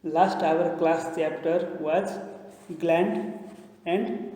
Last our class chapter was gland and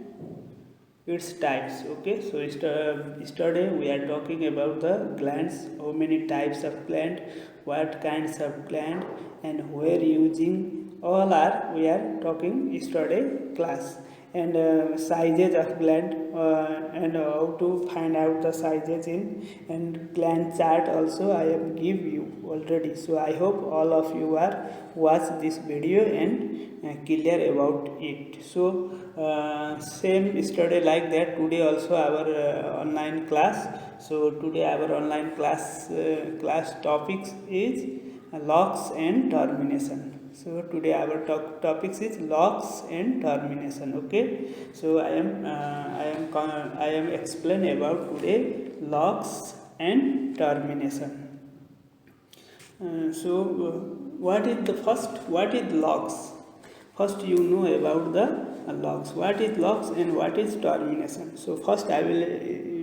its types. Okay, so yesterday we are talking about the glands, how many types of gland, what kinds of gland, and where using, all are we are talking yesterday class. And sizes of gland, and how to find out the sizes in, and gland chart also I have give you already. So I hope all of you are watch this video and clear about it. So same yesterday like that, today also our online class. So today our online class topics is locks and termination. So today our topics is locks and termination. Okay, so I am explain about today locks and termination. What is locks? First you know about the locks. What is locks and what is termination? So first I will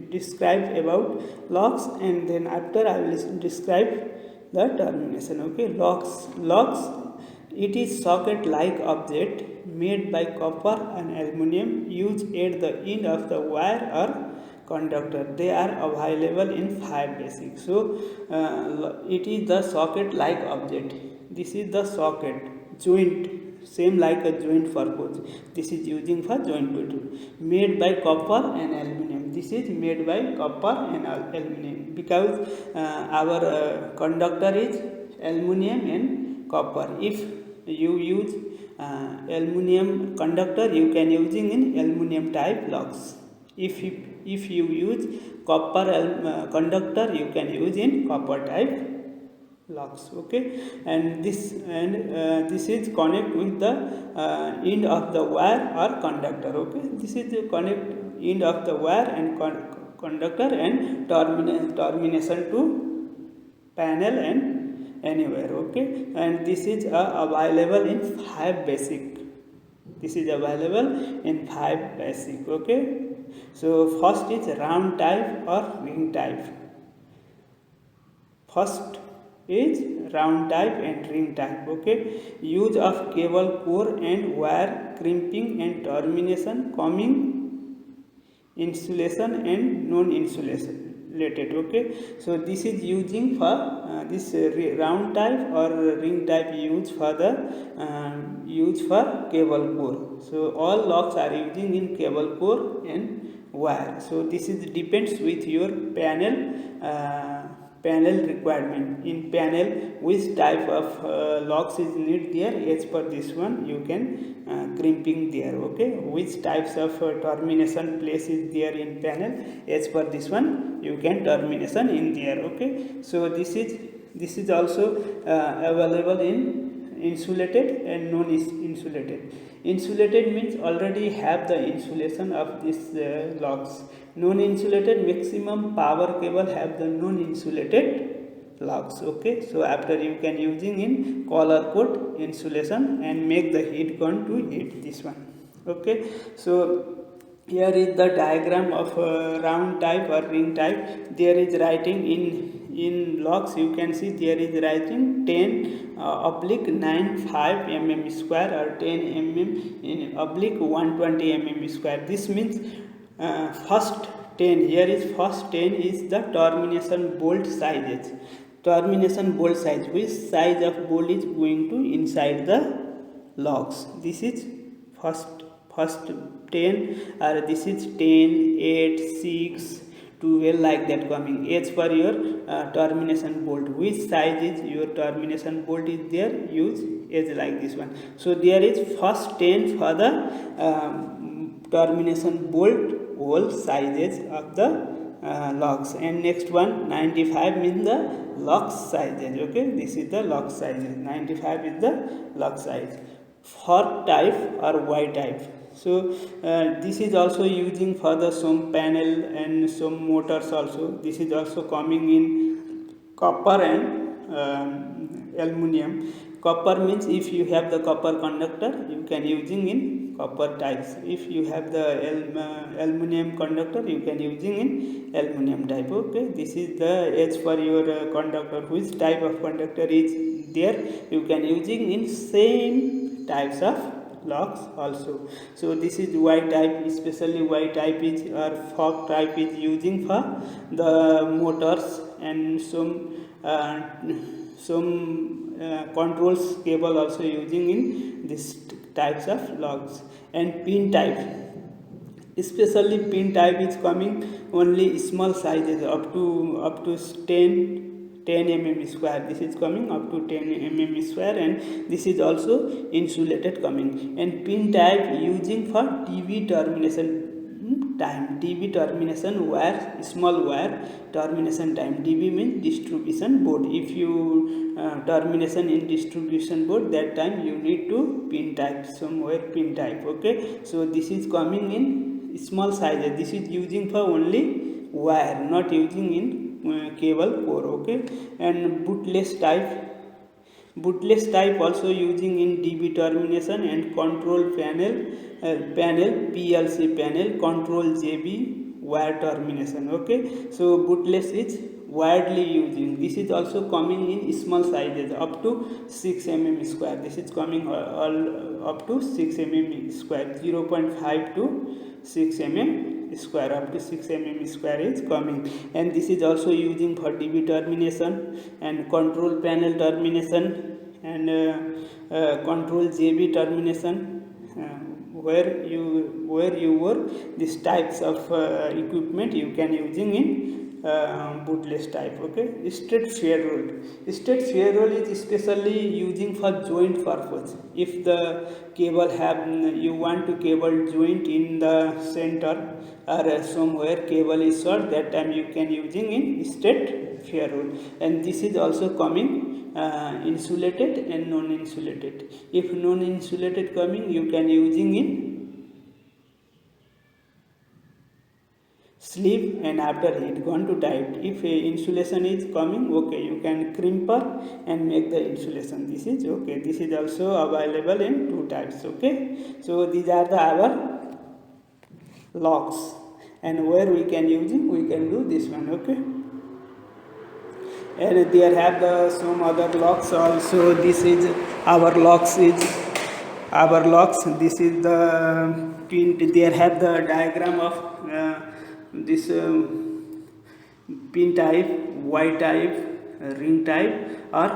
describe about locks, and then after I will describe the termination. Okay, locks, it is socket like object made by copper and aluminum used at the end of the wire or conductor. They are available in 5 basic. So it is the socket like object. This is the socket joint, same like a joint purpose. This is using for joint tool, made by copper and aluminum. This is made by copper and aluminum because our conductor is aluminum and copper. If you use aluminum conductor, you can using in aluminum type locks. If you use copper conductor, you can use in copper type locks. Okay, and this is connect with the end of the wire or conductor. Okay, this is the connect end of the wire and conductor, and termination to panel and anywhere. Okay, and this is available in 5 basic. This is available in 5 basic. Okay, so first is round type or ring type. First is round type and ring type. Okay, use of cable core and wire, crimping and termination, combing, insulation and non-insulation related. Okay, so this is using for this round type or ring type used for the use for cable core. So all locks are using in cable core and wire. So this is depends with your panel requirement. In panel which type of locks is need there, as per this one you can crimping there. Okay, which types of termination place is there in panel, as per this one you can termination in there. Okay, so this is also available in insulated and non-insulated. Insulated means already have the insulation of these locks. Non-insulated, maximum power cable have the non-insulated locks. Okay, so after you can using in color code insulation and make the heat gun to heat this one. Okay, so here is the diagram of round type or ring type. There is writing in locks, you can see there is writing 10 oblique 95 mm square or 10 mm in oblique 120 mm square. This means first 10, here is first 10 is the termination bolt sizes. Termination bolt size, which size of bolt is going to inside the locks. This is first 10, or this is 10, 8, 6, 12 like that coming. As per your termination bolt, which size is your termination bolt is there, use as like this one. So there is first 10 for the termination bolt hole sizes of the locks, and next one 95 means the lock sizes. Okay, this is the lock sizes. 95 is the lock size. Fork type or Y type. So this is also using for the some panel and some motors also. This is also coming in copper and aluminum. Copper means if you have the copper conductor, you can using in copper types. If you have the aluminum conductor, you can using in aluminum type. Okay, this is the edge for your conductor. Which type of conductor is there, you can using in same types of locks also. So this is Y type, especially Y type is or fork type is using for the motors and some controls cable also using in this types of locks. And pin type, especially pin type is coming only small sizes up to 10 mm square. This is coming up to 10 mm square, and this is also insulated coming. And pin type using for TV termination time. TV termination wire, small wire termination time. TV means distribution board. If you termination in distribution board, that time you need to pin type, somewhere pin type. Okay, so this is coming in small sizes. This is using for only wire, not using in cable core. Okay, and bootless type also using in DB termination and control panel PLC panel control JB wire termination. Okay, so bootless is widely using. This is also coming in small sizes up to 6 mm square. This is coming all up to 6 mm square, 0.5 to 6 mm square, up to 6 mm square is coming. And this is also using for DB termination and control panel termination and control JB termination, where you were these types of equipment you can using in bootless type. Okay, straight fair roll is especially using for joint purpose. If the cable have, you want to cable joint in the center or somewhere cable is short, that time you can using in straight fair roll. And this is also coming insulated and non-insulated. If non-insulated coming, you can using in sleeve and after heat gone to tight. If insulation is coming, okay, you can crimper and make the insulation. This is okay. This is also available in two types. Okay, so these are the our locks, and where we can using, we can do this one. Okay, and there have the some other locks also. This is our locks. This is the pin. There have the diagram of this pin type, Y type, ring type, or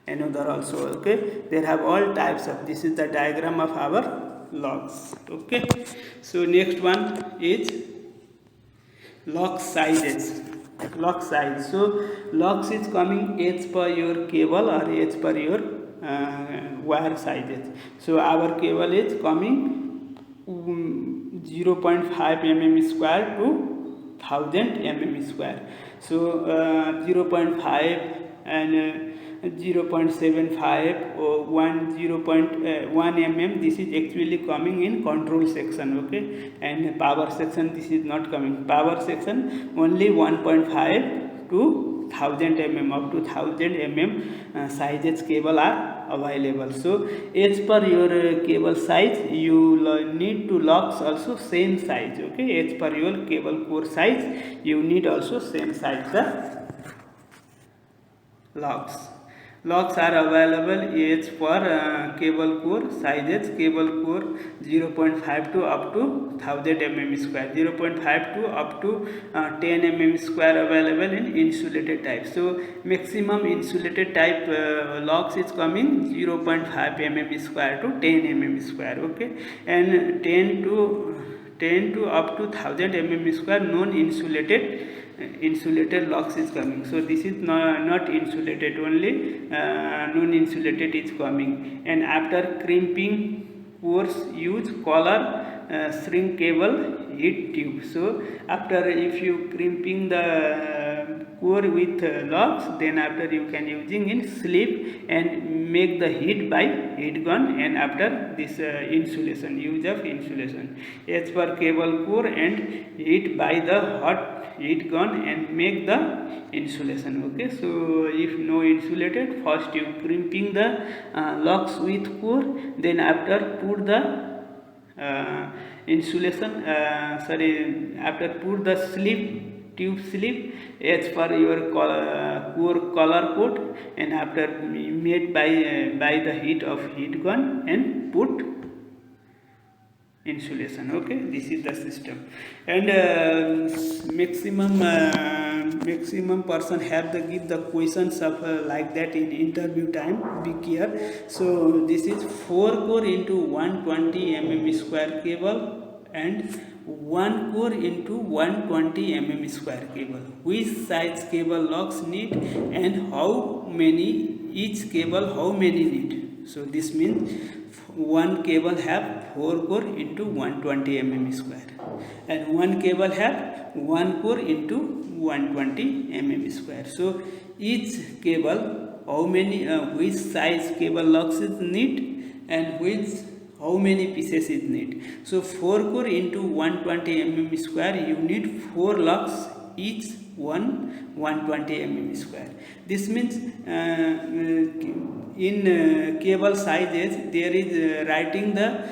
another also. Okay, there have all types of. This is the diagram of our locks. Okay, so next one is lock sizes. Lock size. So locks is coming as per your cable or as per your wire sizes. So our cable is coming 0.5 mm square to 1000 mm square. So 0.5 and 0.75 or 0.1 mm, this is actually coming in control section. Okay, and power section, this is not coming. Power section only 1.5 to 1000 mm, up to 1000 mm sizes cable are available. So as per your cable size, you need to locks also same size. Okay, as per your cable core size, you need also same size the locks. Locks are available as per cable core sizes. Cable core 0.5 to up to 1000 mm square, 0.5 to up to 10 mm square available in insulated type. So maximum insulated type locks is coming 0.5 mm square to 10 mm square. Okay, and 10 to up to 1000 mm square insulated locks is coming. So this is not insulated, only non-insulated is coming. And after crimping course, use collar shrink cable heat tube. So after, if you crimping the core with locks, then after you can using in sleeve and make the heat by heat gun, and after this insulation, use of insulation as per cable core and heat by the hot heat gun and make the insulation. Okay, so if no insulated, first you crimping the locks with core, then after put the insulation, after put the tube slip as per your core color code, and after made by the heat of heat gun and put insulation. Okay, this is the system. And maximum person have the give the questions of like that in interview time. Be care. So this is 4 core into 120 square cable and 1 core into 120 square cable. Which size cable locks need and how many each cable how many need? So this means one cable have 4 core into 120 square, and one cable have 1 core into 120 square. So each cable how many which size cable locks is need and which how many pieces it need. So 4 core into 120 square, you need 4 locks, each 120 square. This means in cable sizes there is writing the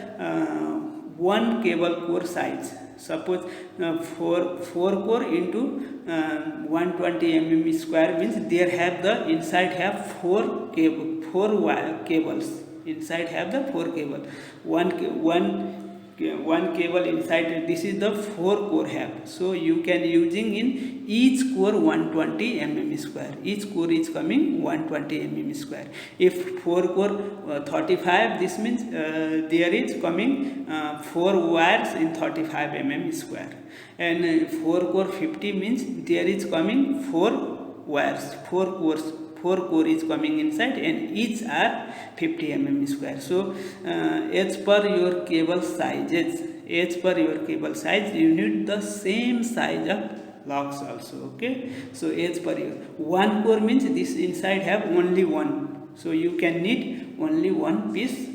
one cable core size. Suppose 4 core into 120 square means there have the inside have 4 cables. Inside have the 4 cable. One cable inside. This is the 4 core have. So you can using in each core 120 square. Each core is coming 120 square. If 4 core 35, this means there is coming 4 wires in 35 square. And 4 core 50 means there is coming 4 wires, 4 cores. 4 core is coming inside and each are 50 square. So as per your cable sizes, you need the same size of locks also. Okay, so as per your 1 core means this inside have only one, so you can need only one piece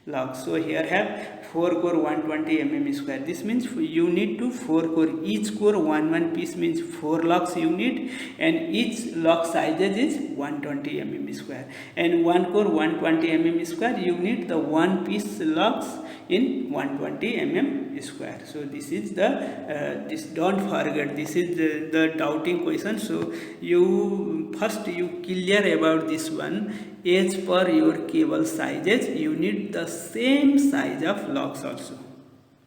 locks. So here have 4 core 120 square. This means you need to 4 core. Each core one piece means 4 locks you need, and each lock sizes is 120 square. And 1 core 120 square, you need the one piece locks in 120 square. So this is the this, don't forget, this is the doubting question. So you first you clear about this one. As per your cable sizes, you need the same size of locks also.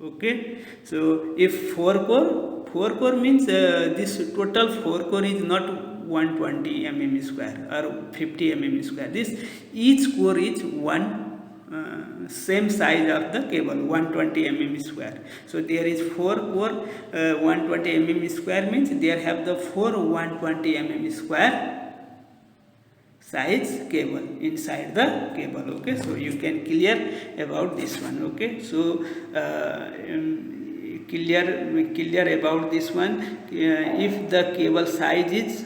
Okay, so if 4 core means this total 4 core is not 120 square or 50 square. This each core is one same size of the cable 120 square. So there is 4 core 120 square means there have the 4 120 square size cable inside the cable. Okay, so you can clear about this one. Okay, so clear about this one. If the cable size is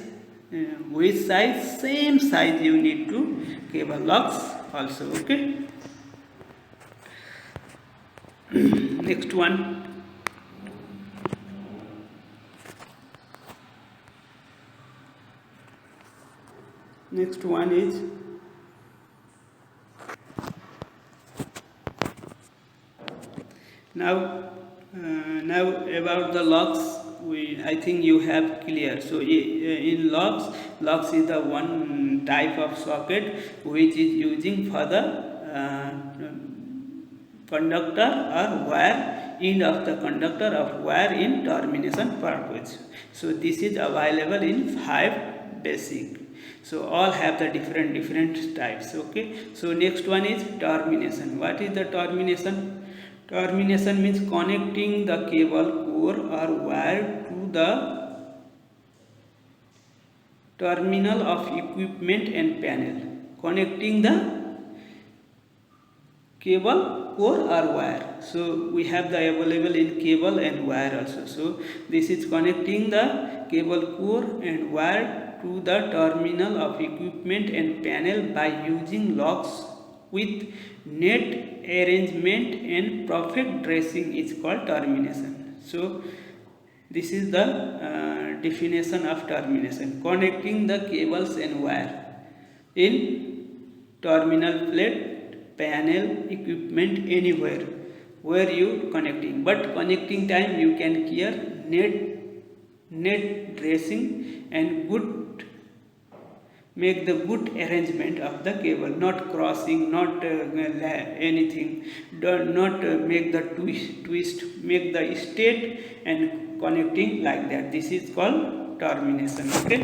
which size, same size you need to cable locks also. Okay, next one. Next one is now about the locks. I think you have clear. So in locks is the one type of socket which is using for the conductor or wire end of the conductor of wire in termination purpose. So this is available in 5 basic. So all have the different types. Okay, so next one is termination. What is the termination? Termination means connecting the cable core or wire to the terminal of equipment and panel. Connecting the cable core or wire. So we have the available in cable and wire also. So this is connecting the cable core and wire to the terminal of equipment and panel by using locks with net arrangement and perfect dressing is called termination. So this is the definition of termination: connecting the cables and wire in terminal plate panel, equipment, anywhere where you connecting. But connecting time you can care net dressing and good make the good arrangement of the cable, not crossing, not anything, not make the twist, make the straight and connecting like that. This is called termination. Okay.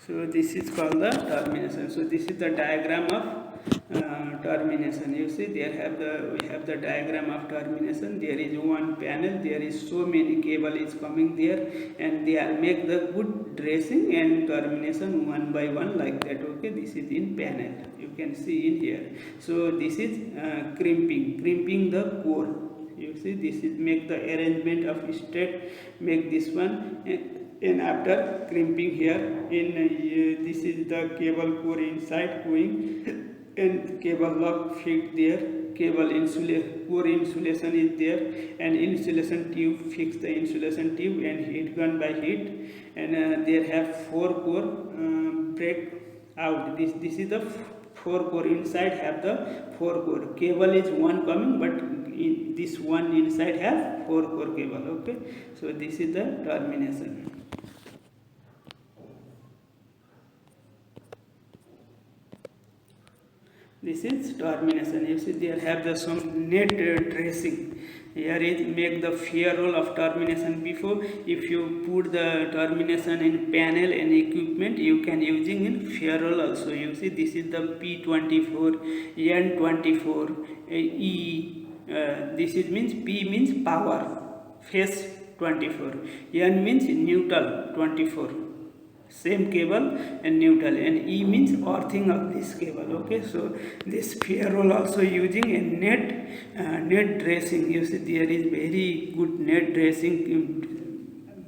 So this is called the termination. So this is the diagram of termination. You see, we have the diagram of termination. There is one panel. There is so many cable is coming there, and they are make the good dressing and termination one by one like that. Okay, this is in panel. You can see in here. So this is crimping the core. You see, this is make the arrangement of straight. Make this one. And after crimping here in this is the cable core inside going, and cable lock fit there, cable core insulation is there, and insulation tube fix the insulation tube and heat gun by heat, and there have 4 core break out. This is the 4 core. Inside have the 4 core. Cable is one coming, but this one inside have 4 core cable. Okay, so this is the termination. This is termination. You see, there have the some net dressing. Here is make the ferrule of termination before. If you put the termination in panel and equipment, you can using in ferrule also. You see, this is the P24, N24, E. This is means P means power, phase 24. N means neutral 24. Same cable and neutral, and E means earthing of this cable. Okay, so this ferrule also using a net dressing. You see, there is very good net dressing,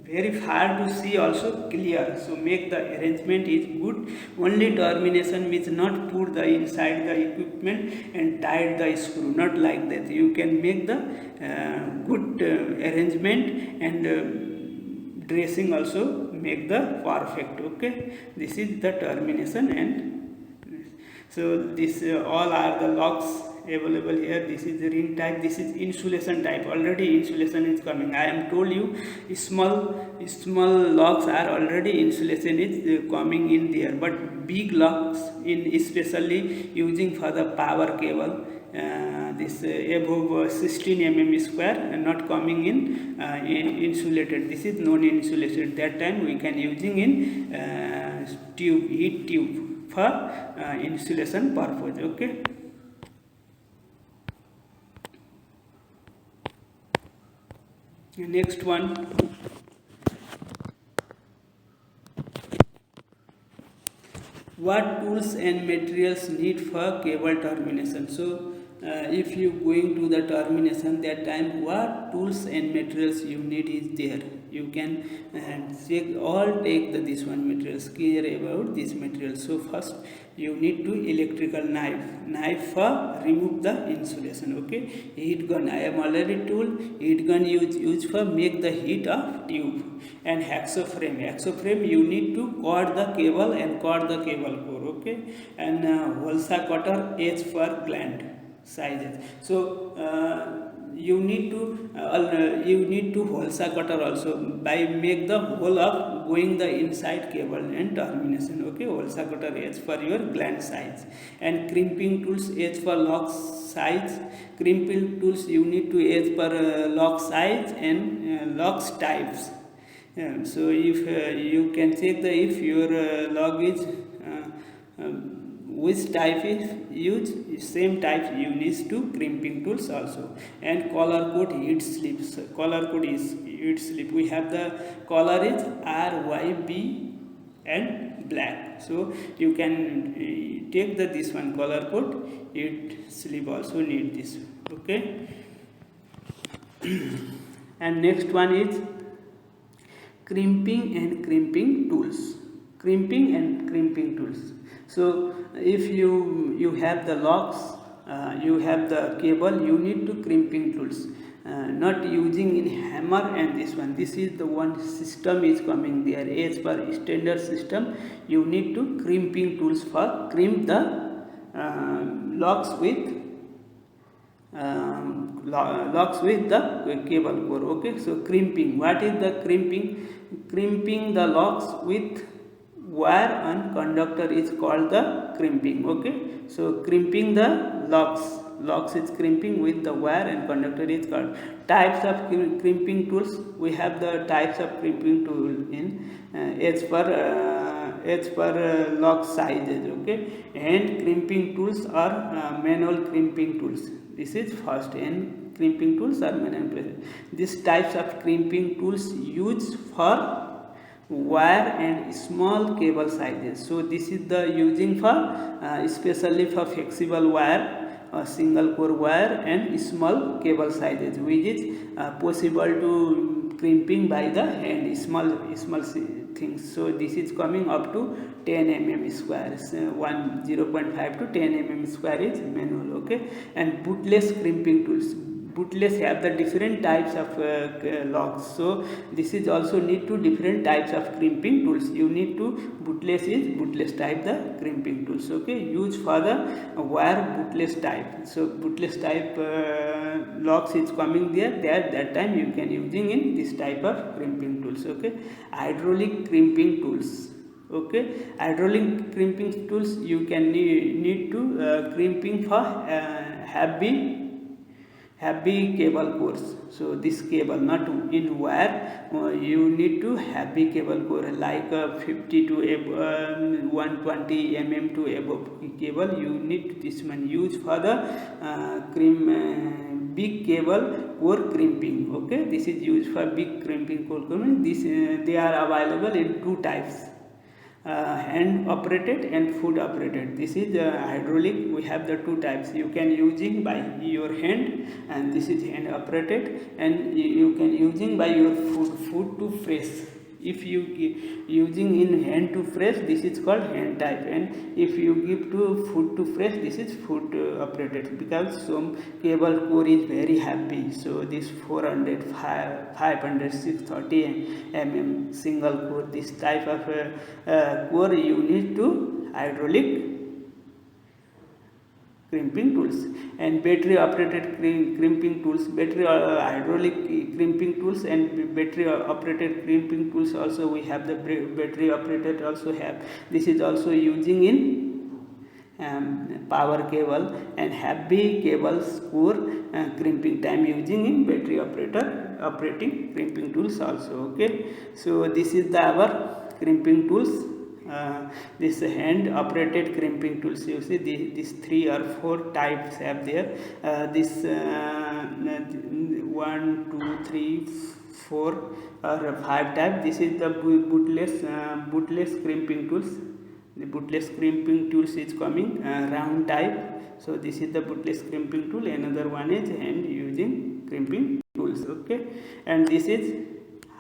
very far to see also clear. So make the arrangement is good. Only termination means not put the inside the equipment and tied the screw, not like that. You can make the good arrangement and dressing also make the perfect. Okay, this is the termination. And so this all are the locks available here. This is the ring type. This is insulation type. Already insulation is coming. I am told you small locks are already insulation is coming in there, but big locks in especially using for the power cable, this above 16 mm square and not coming in insulated. This is non-insulated. That time we can using in heat tube for insulation purpose. Okay. Next one. What tools and materials need for cable termination? So if you going to the termination, that time what tools and materials you need is there. You can take this one materials, care about this material. So first you need to electrical knife for remove the insulation. Okay, heat gun. I am already told heat gun use for make the heat of tube. And hacksaw frame you need to cut the cable and cut the cable core. Okay, and Holsa cutter H for gland sizes. So you need to Holsa cutter also by make the hole of going the inside cable and termination. Okay, Holsa cutter H for your gland size, and crimping tools H for lock size. Crimping tools you need to H for lock size and locks types. So if you can check if your log is which type is used, same type you need to crimping tools also. And collar code heat slips. Collar code is heat slip. We have the collar is RYB and black. So you can take this one collar code heat slip also need this. Okay. And next one is crimping and crimping tools. Crimping and crimping tools. So if you have the locks, you have the cable, you need to crimping tools. not using in hammer and this one. This is the one system is coming there. As per standard system, you need to crimping tools for crimp the locks with locks with the cable core. Okay, so crimping, what is the crimping? Crimping the locks with wire and conductor is called the crimping. Okay, so crimping the locks is crimping with the wire and conductor is called. Types of crimping tools, we have the types of crimping tool in as per lock sizes. Okay, hand crimping tools or manual crimping tools. This is first. And crimping tools are manual. These types of crimping tools used for wire and small cable sizes. So this is the using for especially for flexible wire, single core wire and small cable sizes, which is possible to crimping by the hand, small things. So this is coming up to 10 mm square. 0.5 to 10 mm square is manual. Okay, and bootless crimping tools. Bootless have the different types of locks. So this is also need to different types of crimping tools. You need to bootless type the crimping tools. Okay, used for the wire bootless type. So bootless type locks is coming there. That time you can using in this type of crimping tools. Okay, hydraulic crimping tools. Okay, hydraulic crimping tools you can need to crimping for heavy cable cores. So this cable not in wire, you need to heavy cable core like 50 to 120 mm to above cable. You need this one used for the big cable core crimping. Okay, this is used for big crimping core crimping. This they are available in two types. Hand operated and foot operated. This is hydraulic. We have the two types. You can using by your hand, and this is hand operated, and you can using by your foot to press. If you using in hand to press, this is called hand type, and if you give to foot to press, this is foot operated, because some cable core is very heavy. So this 400, 500, 630 mm single core, this type of core you need to hydraulic crimping tools. And battery operated crimping tools, hydraulic crimping tools and battery operated crimping tools also we have. The battery operated also have. This is also using in power cable and heavy cables core crimping time using in battery operating crimping tools also. Okay, so this is our crimping tools. This hand operated crimping tools, you see these 3 or 4 types have there. This 1, 2, 3, 4 or 5 type. This is the bootless crimping tools. The bootless crimping tools is coming round type. So this is the bootless crimping tool. Another one is hand using crimping tools. Okay, and this is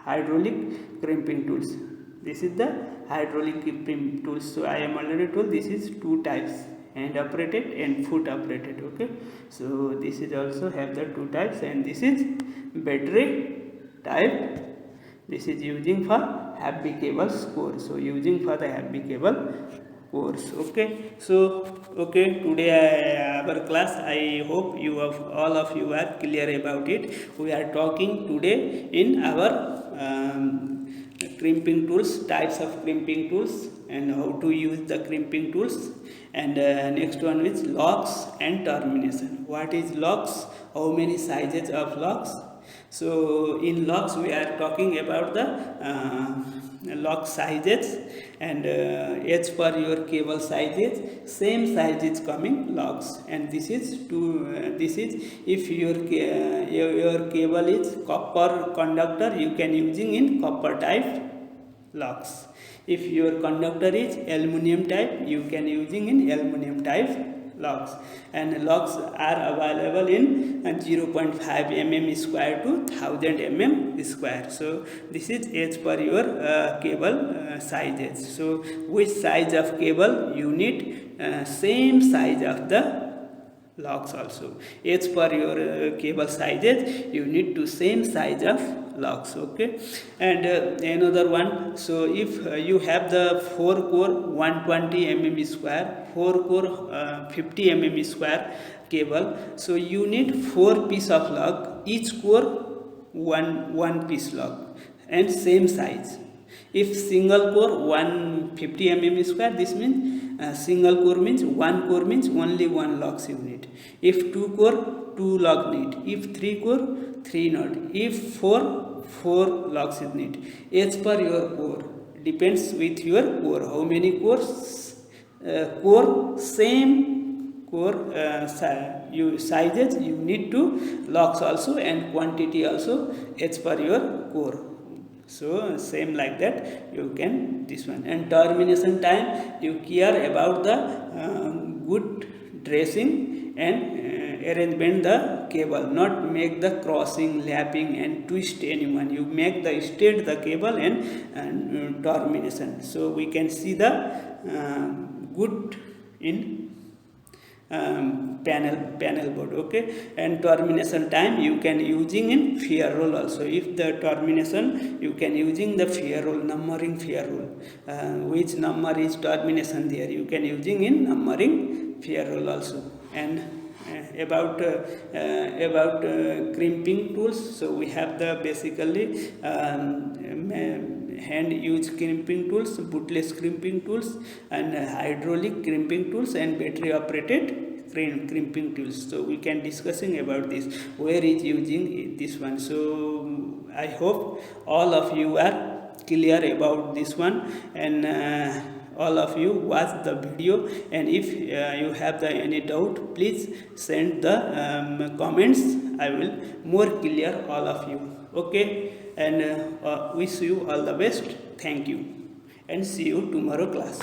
hydraulic crimping tools. This is the hydraulic crimping tools. So I am already told this is 2 types, hand operated and foot operated. Okay, so this is also have the 2 types, and this is battery type. This is using for heavy cables core. So using for the heavy cable cores. Okay, so today our class, I hope all of you are clear about it. We are talking today in our crimping tools, types of crimping tools, and how to use the crimping tools. And next one is locks and termination. What is locks? How many sizes of locks? So in locks we are talking about the lock sizes, and as per your cable sizes, same size is coming locks. And this is if your cable is copper conductor, you can using in copper type locks. If your conductor is aluminum type, you can using in aluminum type locks. And locks are available in 0.5 mm square to 1000 mm square. So this is as per your cable sizes. So which size of cable you need? Same size of the locks also. As per your cable sizes, you need to same size of locks. Okay, and another one. So if you have the 4 core 120 mm square, 4 core 50 mm square cable, so you need 4 piece of lock, each core one piece lock and same size. If single core 150 mm square, this means single core means one core means only one locks you need. If two core, two lock need. If three core, three not. If four locks you need. As per your core, depends with your core. How many cores? Core same core sizes you need to locks also, and quantity also as per your core. So same like that you can this one. And termination time, you care about the good dressing and arrangement the cable, not make the crossing, lapping and twist anyone. You make the straight the cable and termination. So we can see the good in panel board. Okay, and termination time you can using in ferrule also. If the termination, you can using the ferrule, numbering ferrule, which number is termination there, you can using in numbering ferrule also. And about crimping tools, so we have the basically hand used crimping tools, bootless crimping tools, and hydraulic crimping tools, and battery operated crimping tools. So we can discussing about this, where is using this one. So I hope all of you are clear about this one, and all of you watch the video. And if you have the any doubt, please send the comments. I will more clear all of you. Okay, and wish you all the best. Thank you, and see you tomorrow class.